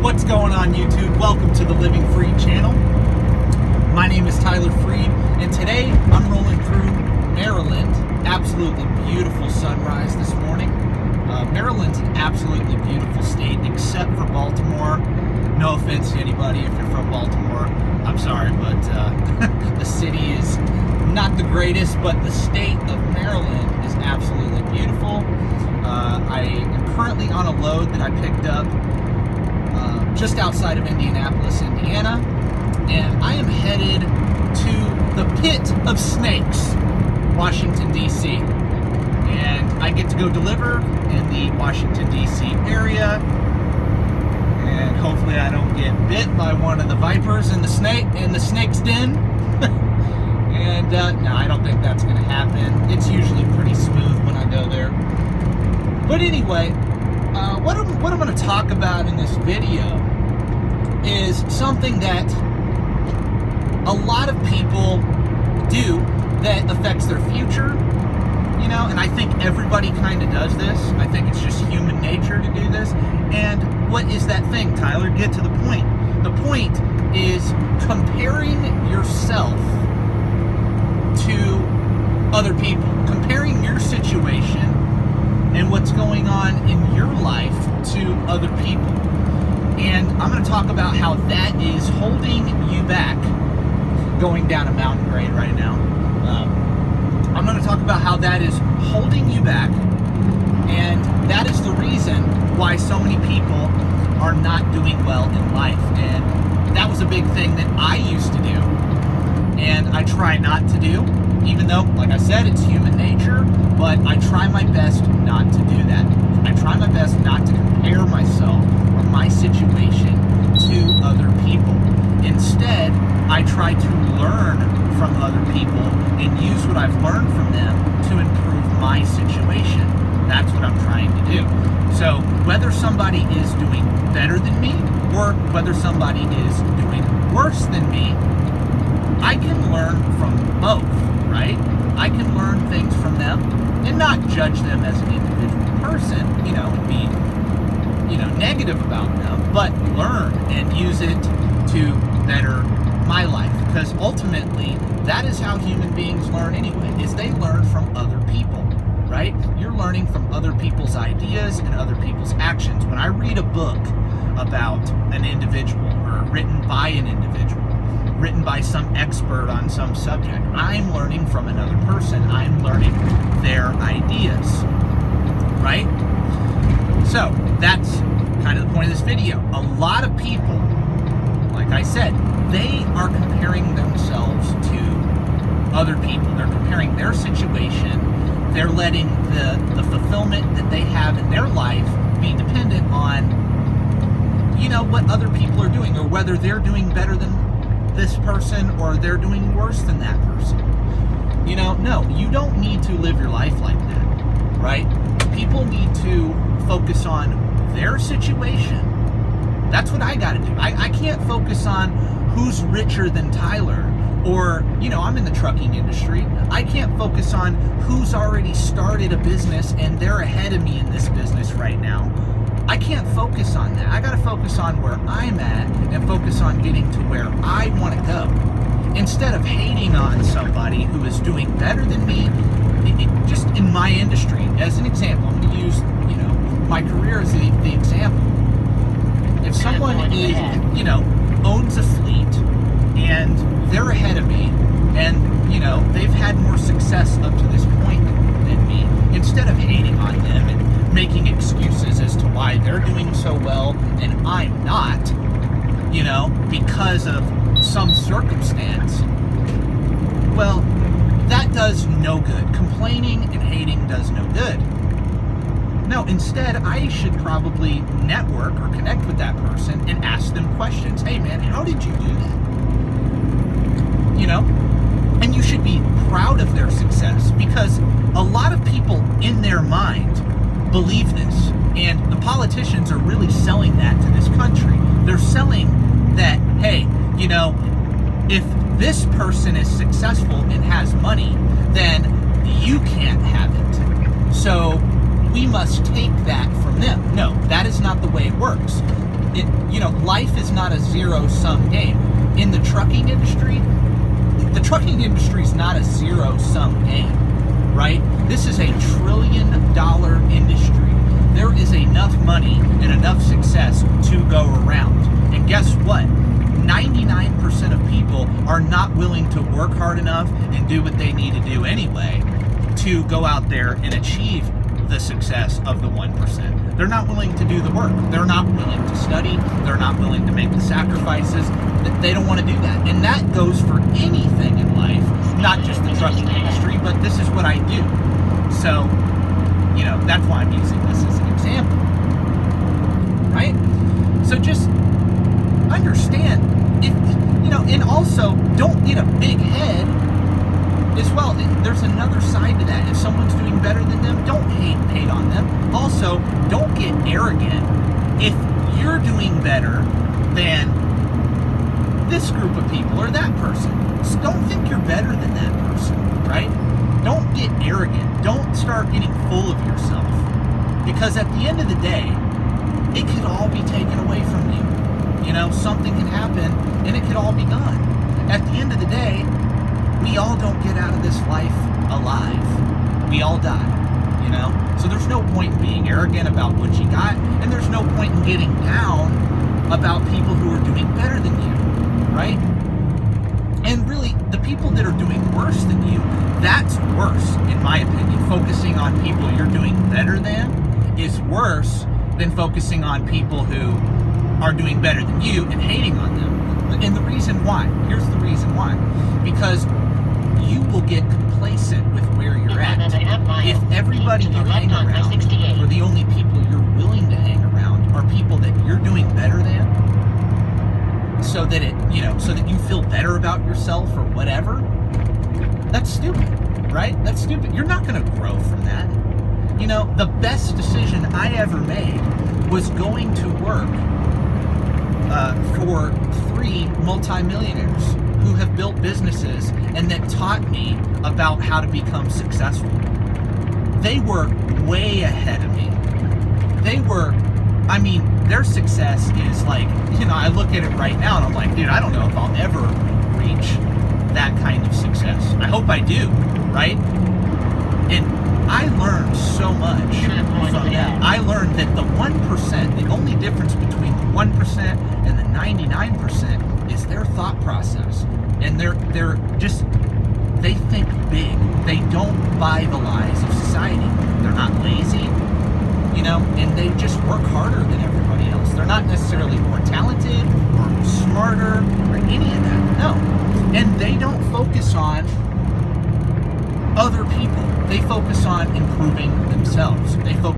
What's going on, YouTube? Welcome to the Living Free channel. My name is Tyler Freed, and today I'm rolling through Maryland. Absolutely beautiful sunrise this morning. Maryland's an absolutely beautiful state, except for Baltimore. No offense to anybody if you're from Baltimore. I'm sorry, but the city is not the greatest, but the state of Maryland is absolutely beautiful. I am currently on a load that I picked up just outside of Indianapolis, Indiana, and I am headed to the pit of snakes, Washington, D.C. And I get to go deliver in the Washington, D.C. area, and hopefully I don't get bit by one of the vipers in the snake's den. And no, I don't think that's going to happen. It's usually pretty smooth when I go there. But anyway, what I'm going to talk about in this video is something that a lot of people do that affects their future, you know, and I think everybody kind of does this. I think it's just human nature to do this. And what is that thing, Tyler? Get to the point. The point is comparing yourself to other people, comparing your situation and what's going on in your life to other people. And I'm going to talk about how that is holding you back going down a mountain grade right now. I'm going to talk about how that is holding you back, and that is the reason why so many people are not doing well in life. And that was a big thing that I used to do, and I try not to do, even though, like I said, it's human nature, but I try my best not to do that. I try my best not to compare myself or my situation to other people. Instead, I try to learn from other people and use what I've learned from them to improve my situation. That's what I'm trying to do. So whether somebody is doing better than me or whether somebody is doing worse than me, I can learn from both, right? I can learn things from them and not judge them as an individual person, you know, and be, you know, negative about them, but learn and use it to better my life. Because ultimately, that is how human beings learn anyway, is they learn from other people, right? You're learning from other people's ideas and other people's actions. When I read a book about an individual or written by an individual, written by some expert on some subject, I'm learning from another person. I'm learning their ideas, right? So that's kind of the point of this video. A lot of people, like I said, they are comparing themselves to other people. They're comparing their situation. They're letting the fulfillment that they have in their life be dependent on, you know, what other people are doing, or whether they're doing better than this person or they're doing worse than that person. You know, no, you don't need to live your life like that, right? People need to focus on their situation. That's what I got to do. I can't focus on who's richer than Tyler, or, you know, I'm in the trucking industry. I can't focus on who's already started a business and they're ahead of me in this business right now. I can't focus on that. I got to focus on where I'm at and focus on getting to where I want to go. Instead of hating on somebody who is doing better than me, just in my industry, as an example, I'm going to use, you know, my career as the example. If someone is, you know, owns a fleet and they're ahead of me and, you know, they've had more success up to this point than me, instead of hating on them and making excuses as to why they're doing so well and I'm not, you know, because of some circumstance, well, that does no good. Complaining and hating does no good. No, instead, I should probably network or connect with that person and ask them questions. Hey, man, how did you do that? You know? And you should be proud of their success, because a lot of people in their mind believe this. And the politicians are really selling that to this country. They're selling that, hey, you know, if this person is successful and has money, then you can't have it. So we must take that from them. No, that is not the way it works. life is not a zero-sum game. In the trucking industry is not a zero-sum game, right? This is a $1 trillion industry. There is enough money and enough success to go around. And guess what? 99% of people are not willing to work hard enough and do what they need to do anyway to go out there and achieve the success of the 1%. They're not willing to do the work. They're not willing to study. They're not willing to make the sacrifices. They don't want to do that. And that goes for anything in life, not just the trucking industry, but this is what I do. So, that's why I'm using this as an example, right? So just understand, and also don't get a big head as well. There's another side to that. If someone's doing better than them, don't hate on them. Also, don't get arrogant if you're doing better than this group of people or that person. So don't think you're better than that person, right? Don't get arrogant. Don't start getting full of yourself. Because at the end of the day, it could all be taken away from you. Something can happen and it could all be gone. At the end of the day, we all don't get out of this life alive. We all die, So there's no point in being arrogant about what you got, and there's no point in getting down about people who are doing better than you, right? And really, the people that are doing worse than you, that's worse, in my opinion. Focusing on people you're doing better than is worse than focusing on people who are doing better than you and hating on them. And the reason why, here's the reason why. Because you will get complacent with where you're at. If everybody you hang around, or the only people you're willing to hang around, are people that you're doing better than, so that you feel better about yourself or whatever, that's stupid, right? That's stupid. You're not going to grow from that. The best decision I ever made was going to work for 3 multimillionaires who have built businesses and that taught me about how to become successful. They were way ahead of me. Their success is like, I look at it right now and I'm like, dude, I don't know if I'll ever reach that kind of success. I hope I do, right? And I learned so much from that. I learned that the 1%, the only difference between the 1% and the 99% is their thought process. And they think big. They don't buy the lies of society. They're not lazy, and they just work harder than everybody else. They're not necessarily more talented or smarter or any of that. No. And they don't focus on other people. They focus on improving themselves. They focus